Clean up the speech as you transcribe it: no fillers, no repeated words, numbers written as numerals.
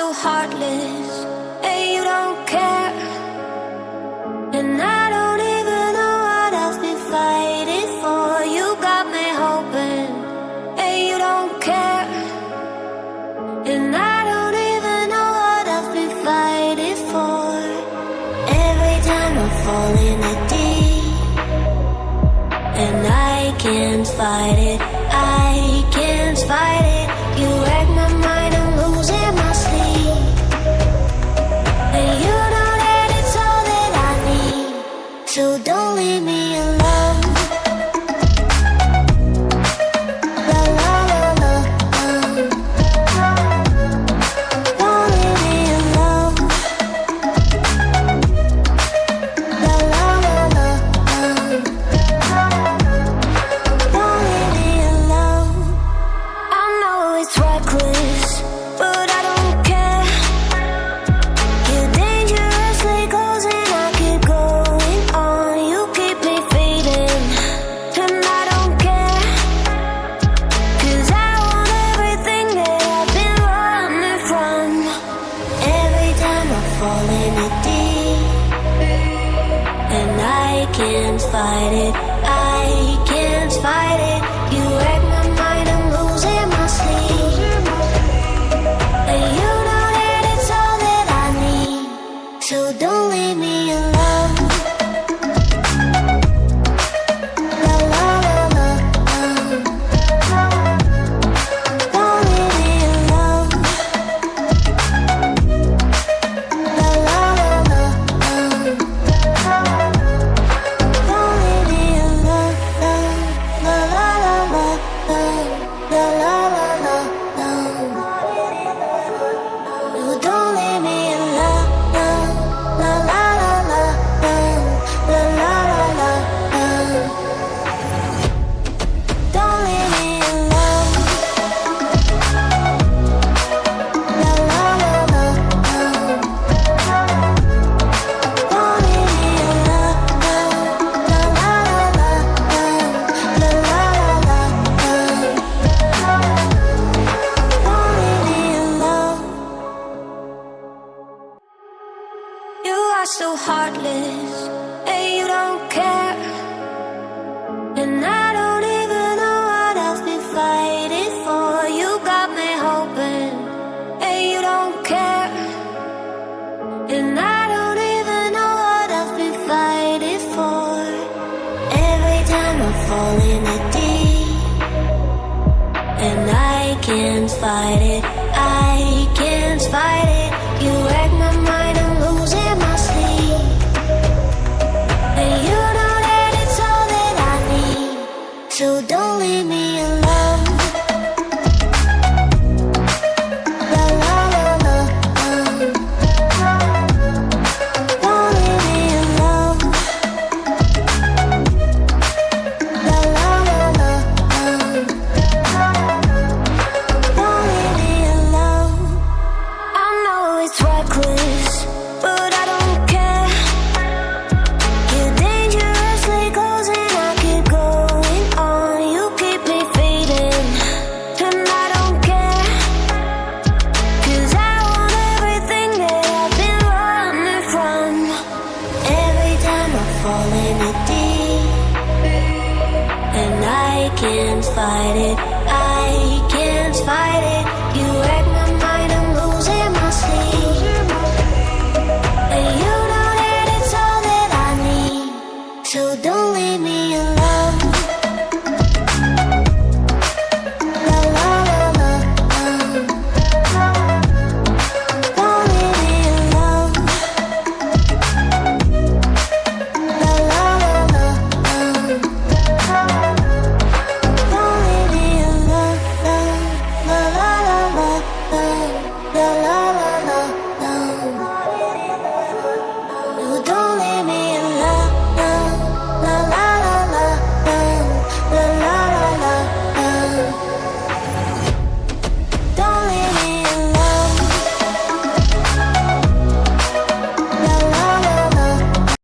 so heartless, and you don't care. And I don't even know what I've been fighting for. You got me hoping, and you don't care. And I don't even know what I've been fighting for. Every time I fall in the deep, and I can't fight it, I can't fight it. You wreck my mind, I'm losing my sleep. And you know that it's all that I need, so don't leave me alone. La la la la, don't leave me alone. La la la la, don't leave me alone. I know it's reckless, but I don't care. You're dangerously close and I keep going on. You keep me fading, and I don't care. 'Cause I want everything that I've been running from. Every time I fall in the deep, and I can't fight it, I can't fight it. You wreck my mind, I'm losing my sleep. And you know that it's all that I need, so don't leave me alone. La la la la, don't leave me alone. La la la la, don't leave me alone. La la la la, la la la la, no, don't leave me alone. La la la la, la la la la, don't leave me alone. La la la la, don't leave me alone. La la la la, la la la la, don't leave me alone. You are so heartless, and you don't care. And I don't even know what I've been fighting for. You got me hoping, and you don't care. And I don't even know what I've been fighting for. Every time I fall in the deep, and I can't fight it, I can't fight it. You wreck my mind, I'm losing my sleep. And you know that it's all that I need, so don't leave me alone. La la la la, don't leave me alone. La la la la, don't leave me alone. I know it's reckless, but I don't care. You're dangerously close and I keep going on. You keep me fading, and I don't care. 'Cause I want everything that I've been running from. Every time I fall in the deep, and I can't fight it, I can't fight it.